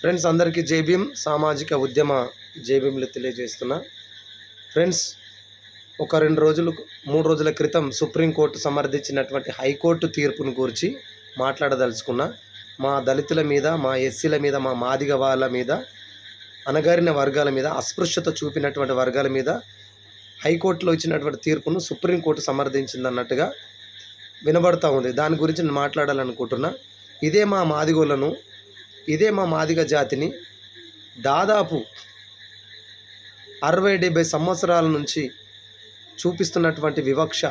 Friends అందరికీ జై భీమ్ సామాజిక ఉద్యమ జై భీమ్లు తెలియజేస్తున్నా. ఫ్రెండ్స్ ఒక 3 రోజుల క్రితం సుప్రీంకోర్టు సమర్థించినటువంటి హైకోర్టు తీర్పును గురించి మాట్లాడదలుచుకున్నా. మా దళితుల మీద, మా ఎస్సీల మీద, మా మాదిగ వాళ్ళ మీద, అణగారిన వర్గాల మీద, అస్పృశ్యత చూపినటువంటి వర్గాల మీద హైకోర్టులో ఇచ్చినటువంటి తీర్పును సుప్రీంకోర్టు సమర్థించిందన్నట్టుగా వినబడతా ఉంది. దాని గురించి నేను మాట్లాడాలనుకుంటున్నా. ఇదే మా మాదిగోళ్ళను, ఇదే మా మాదిగ జాతిని దాదాపు 60-70 సంవత్సరాల నుంచి చూపిస్తున్నటువంటి వివక్ష,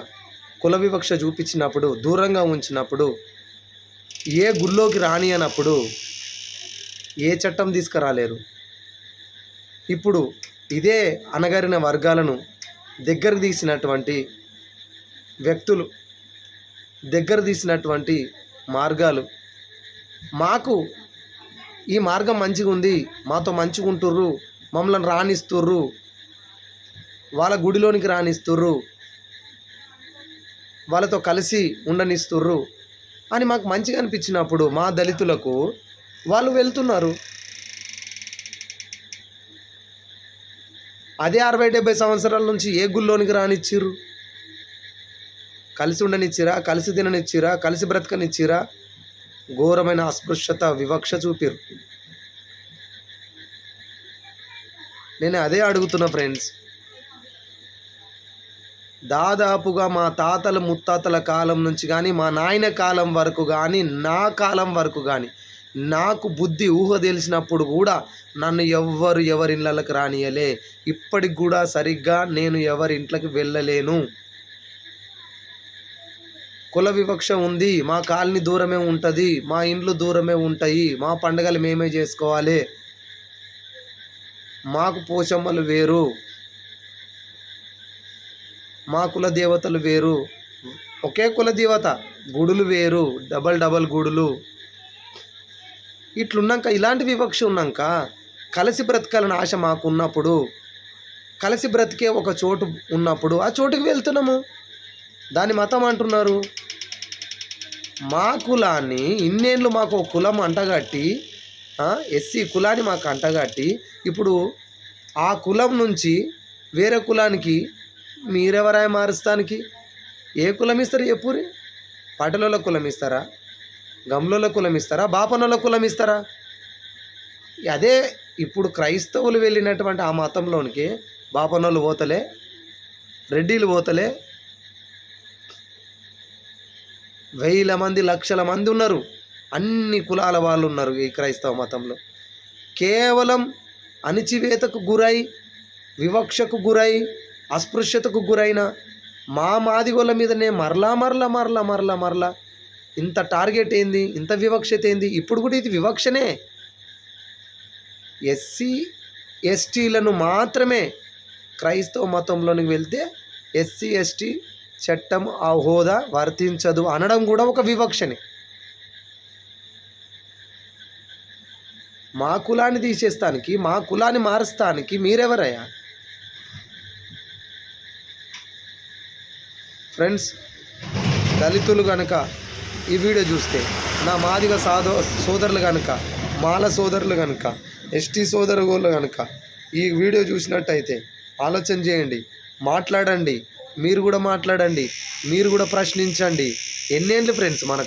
కుల వివక్ష చూపించినప్పుడు, దూరంగా ఉంచినప్పుడు, ఏ గుళ్ళోకి రానియనప్పుడు ఏ చట్టం తీసుకురాలేరు. ఇప్పుడు ఇదే అణగారిన వర్గాలను దగ్గరకు తీసినటువంటి వ్యక్తులు, దగ్గర తీసినటువంటి మార్గాలు, మాకు ఈ మార్గం మంచిగా ఉంది, మాతో మంచిగా ఉంటుర్రు, మమ్మల్ని రాణిస్తుర్రు, వాళ్ళ గుడిలోనికి రాణిస్తుర్రు, వాళ్ళతో కలిసి ఉండనిస్తుర్రు అని మాకు మంచిగా అనిపించినప్పుడు మా దళితులకు వాళ్ళు వెళ్తున్నారు. అదే 60-70 సంవత్సరాల నుంచి ఏ గుళ్ళోనికి రానిచ్చిర్రు? కలిసి ఉండనిచ్చిరా? కలిసి తిననిచ్చిరా? కలిసి బ్రతకనిచ్చిరా? ఘోరమైన అస్పృశ్యత, వివక్ష చూపిరు. నేను అదే అడుగుతున్నా ఫ్రెండ్స్. దాదాపుగా మా తాతల ముత్తాతల కాలం నుంచి కానీ, మా నాయన కాలం వరకు కానీ, నా కాలం వరకు కానీ, నాకు బుద్ధి ఊహ తెలిసినప్పుడు కూడా నన్ను ఎవరి ఇళ్ళకి రానియలే. ఇప్పటికి కూడా సరిగ్గా నేను ఎవరి ఇంట్లోకి వెళ్ళలేను. కుల వివక్ష ఉంది. మా కాలనీ దూరమే ఉంటుంది, మా ఇండ్లు దూరమే ఉంటాయి, మా పండుగలు మేమే చేసుకోవాలి, మాకు పోషమ్మలు వేరు, మా కుల దేవతలు వేరు, ఒకే కుల దేవత, గుడులు వేరు, డబల్ గుడులు. ఇట్లున్నాక, ఇలాంటి వివక్ష ఉన్నాక కలిసి బ్రతకాలని ఆశ మాకు ఉన్నప్పుడు, కలిసి బ్రతికే ఒక చోటు ఉన్నప్పుడు ఆ చోటుకి వెళ్తున్నాము. దాని మతం అంటున్నారు. మా కులాన్ని ఇన్నేళ్ళు మాకు ఒక కులం అంటగట్టి, ఎస్సీ కులాన్ని మాకు అంటగట్టి, ఇప్పుడు ఆ కులం నుంచి వేరే కులానికి మీరెవరాయ మారుస్తానికి? ఏ కులం ఇస్తారు చెప్పురి? పటలోల కులం ఇస్తారా? గమ్లోల కులం ఇస్తారా? బాపనోళ్ళ కులం ఇస్తారా? అదే ఇప్పుడు క్రైస్తవులు వెళ్ళినటువంటి ఆ మతంలోనికి బాపనోళ్ళు పోతలే, రెడ్డిలు పోతలే, వేల మంది, లక్షల మంది ఉన్నారు. అన్ని కులాల వాళ్ళు ఉన్నారు ఈ క్రైస్తవ మతంలో. కేవలం అణిచివేతకు గురై, వివక్షకు గురై, అస్పృశ్యతకు గురైన మా మాదిగోళ్ళ మీదనే మరలా ఇంత టార్గెట్ ఏంది? ఇంత వివక్షత ఏంది? ఇప్పుడు కూడా ఇది వివక్షనే. ఎస్సీ ఎస్టీలను మాత్రమే క్రైస్తవ మతంలోనికి వెళ్తే ఎస్సీ ఎస్టీ చట్టం ఆ హోదా వర్తించదు అనడం కూడా ఒక వివక్షనే. మా కులాన్ని తీసేస్తానికి, మా కులాన్ని మారుస్తానికి మీరెవరయ్యా? ఫ్రెండ్స్, దళితులు కనుక ఈ వీడియో చూస్తే, నా మాదిగ సోదరులు కనుక, మాల సోదరులు కనుక, ఎస్టీ సోదరులు కనుక ఈ వీడియో చూసినట్టయితే ఆలోచన చేయండి, మాట్లాడండి, మీరు కూడా మాట్లాడండి, మీరు కూడా ప్రశ్నించండి. ఎన్నేళ్ళు ఫ్రెండ్స్ మనకు